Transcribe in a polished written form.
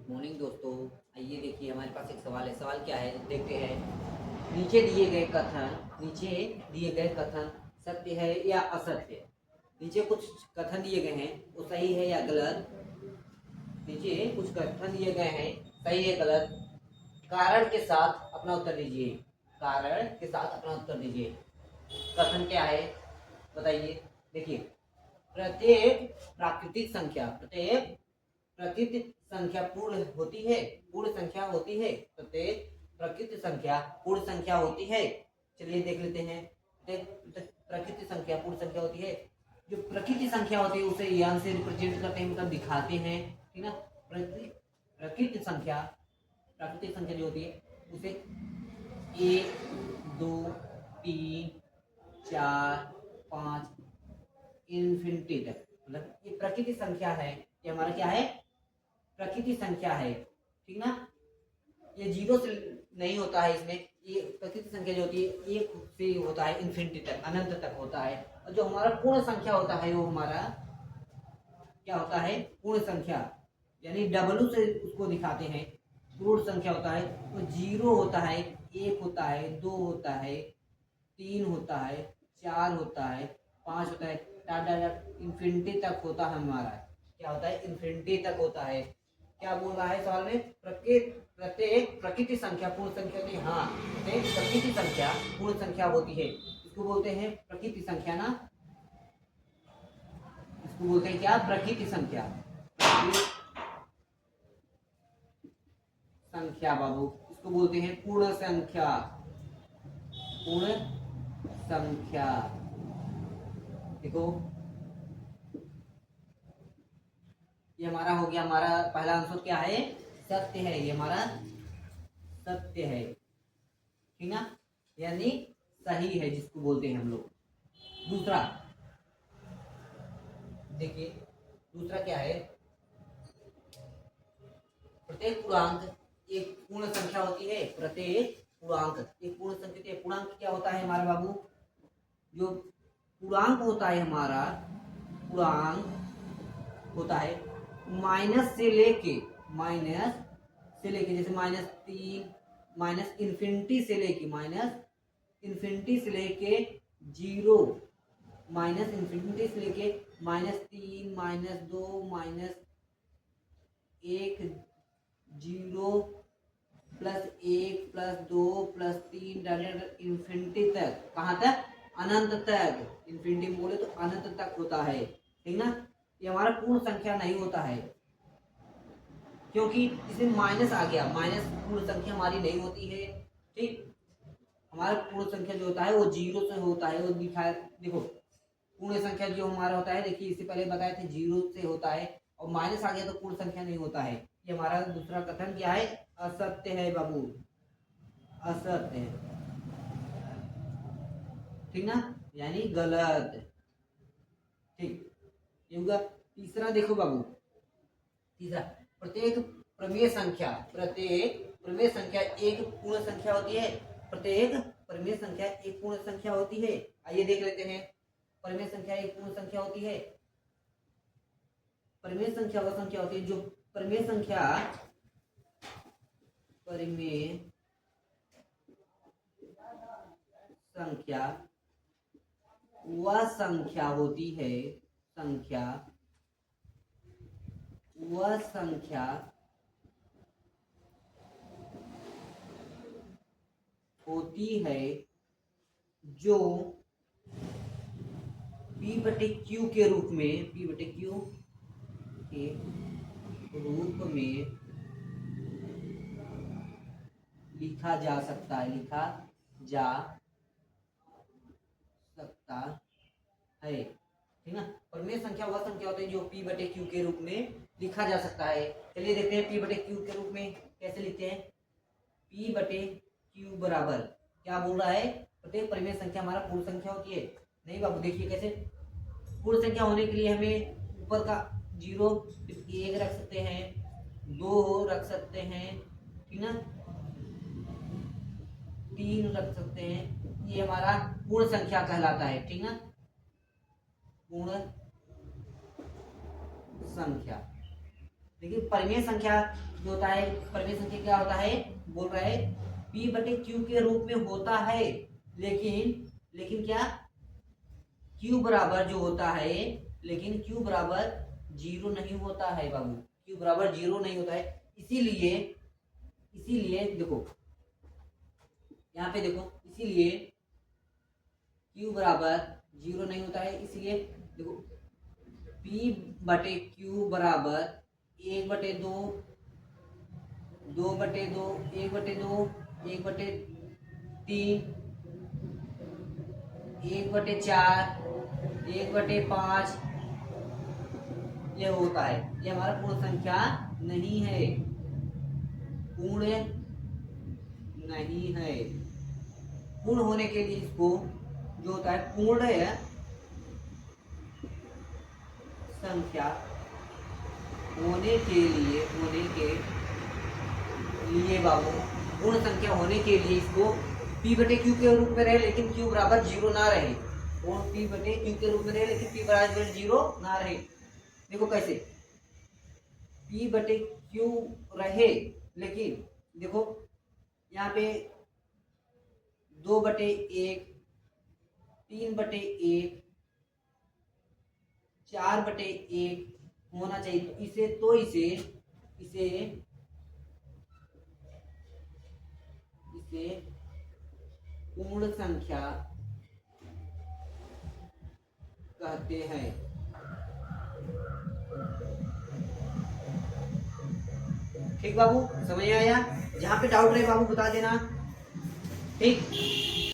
Good morning दोस्तों। आइए देखिए हमारे पास एक सवाल है। सवाल क्या है देखते हैं। नीचे दिए गए कथन सत्य है या असत्य। नीचे कुछ कथन दिए गए हैं, वो सही है या गलत। नीचे कुछ कथन दिए गए हैं, सही है गलत। कारण के साथ अपना उत्तर दीजिए। कारण के साथ अपना उत्तर दीजिए। कथन क्या है बताइए। देखिए, प्रत्येक प्राकृतिक संख्या पूर्ण संख्या होती है। प्रत्येक प्राकृतिक संख्या पूर्ण संख्या होती है। चलिए देख लेते हैं। प्राकृतिक संख्या पूर्ण संख्या होती है। जो प्राकृतिक संख्या होती है उसे यान से रिप्रेजेंट करते हैं, मतलब दिखाते हैं, ठीक ना। प्राकृतिक संख्या जो होती है उसे 1 2 3 4 5 इन्फिनिटी तक, मतलब ये प्राकृतिक संख्या है। ये हमारा क्या है? प्राकृतिक संख्या है, ठीक ना। ये जीरो से नहीं होता है। इसमें ये प्राकृतिक संख्या जो होती है एक से होता है, इन्फिनिटी तक, अनंत तक होता है। और जो हमारा पूर्ण संख्या होता है वो हमारा क्या होता है? पूर्ण संख्या, यानी डब्लू से उसको दिखाते हैं। पूर्ण संख्या होता है वो जीरो होता है, एक होता है, दो होता है, तीन होता है, चार होता है, पांच होता है, इन्फिनिटी तक होता है हमारा। क्या होता है? इन्फिनिटी तक होता है। क्या बोल रहा है सवाल में? प्रत्येक प्रकृति संख्या पूर्ण संख्या होती है। हाँ, प्रत्येक प्रकृति संख्या पूर्ण संख्या होती है। इसको बोलते हैं प्रकृति संख्या ना। इसको बोलते हैं क्या? प्रकृति संख्या। संख्या बाबू, इसको बोलते हैं पूर्ण संख्या। पूर्ण संख्या। देखो, ये हमारा हो गया। हमारा पहला आंसर क्या है? सत्य है। ये हमारा सत्य है, ठीक ना, यानी सही है, जिसको बोलते हैं हम लोग। दूसरा देखिए, दूसरा क्या है? प्रत्येक पूर्णांक एक पूर्ण संख्या होती है। प्रत्येक पूर्णांक एक पूर्ण संख्या होती है। पूर्णांक क्या होता है हमारा बाबू? जो पूर्णांक होता है हमारा, पूर्णांक होता है माइनस से लेके जैसे -3, माइनस इन्फिनिटी से लेके जीरो, माइनस इन्फिनिटी से लेके -3, -2, -1, जीरो, +1, +2, +3 इन्फिनिटी तक। कहाँ तक? अनंत तक। इन्फिनिटी में बोले तो अनंत तक होता है, ठीक ना। ये हमारा पूर्ण संख्या नहीं होता है, क्योंकि इसमें माइनस आ गया। माइनस पूर्ण संख्या हमारी नहीं होती है, ठीक। हमारा पूर्ण संख्या जो होता है वो जीरो से होता है। वो दिखाया, देखो, पूर्ण संख्या जो हमारा होता है, देखिए इससे पहले बताए थे जीरो से होता है, और माइनस आ गया तो पूर्ण संख्या नहीं होता है। ये हमारा दूसरा कथन क्या है? असत्य है बाबू, असत्य है, ठीक ना, यानी गलत, ठीक। ये होगा। तीसरा देखो बाबू, तीसरा, प्रत्येक प्रमेय संख्या एक पूर्ण संख्या होती है। प्रत्येक प्रमेय संख्या एक पूर्ण संख्या होती है। आइए देख लेते हैं। प्रमेय संख्या एक पूर्ण संख्या होती है। प्रमेय संख्या वह संख्या होती है जो प्रमेय संख्या वह संख्या होती है, वह संख्या होती है जो P/Q के रूप में, P/Q के रूप में लिखा जा सकता है, ठीक ना। प्रमेय संख्या वह संख्या होती है जो P/Q के रूप में लिखा जा सकता है। चलिए देखते हैं P/Q के रूप में कैसे लिखते हैं। P/Q बराबर क्या बोल रहा है? प्रत्येक प्रमेय संख्या हमारा पूर्ण संख्या होती है। नहीं बाबू, देखिए कैसे। पूर्ण संख्या होने के लिए हमें ऊपर का जीरो 1 रख सकते हैं, 2 रख सकते हैं, ठीक ना, 3 रख सकते हैं। ये हमारा पूर्ण संख्या कहलाता है, ठीक ना, पूर्ण संख्या। लेकिन परिमेय संख्या जो होता है, परिमेय संख्या क्या होता है, बोल रहा है P बटे Q के रूप में होता है, लेकिन क्या Q बराबर जो होता है, लेकिन Q बराबर 0 नहीं होता है बाबू, Q बराबर 0 नहीं होता है। इसीलिए देखो यहाँ पे देखो, इसीलिए Q बराबर 0 नहीं होता है, इसलिए देखो P बटे Q बराबर 1/2, 2/2, 1/2, 1/3, 1/4, 1/5 ये होता है। ये हमारा पूर्ण संख्या नहीं है, पूर्ण नहीं है। पूर्ण होने के लिए इसको जो होता है पूर्ण संख्या होने के लिए बाबू, पूर्ण संख्या होने के लिए इसको P बटे Q के रूप में रहे, लेकिन Q बराबर 0 ना रहे। पूर्ण P बटे Q के रूप में रहे, लेकिन P बराबर 0 ना रहे। देखो कैसे, P बटे Q रहे, लेकिन देखो यहाँ पे 2/1, 3/1, 4/1 होना चाहिए। तो इसे पूर्ण संख्या कहते हैं। ठीक बाबू, समझ आया? जहां पे डाउट रहे बाबू बता देना, ठीक।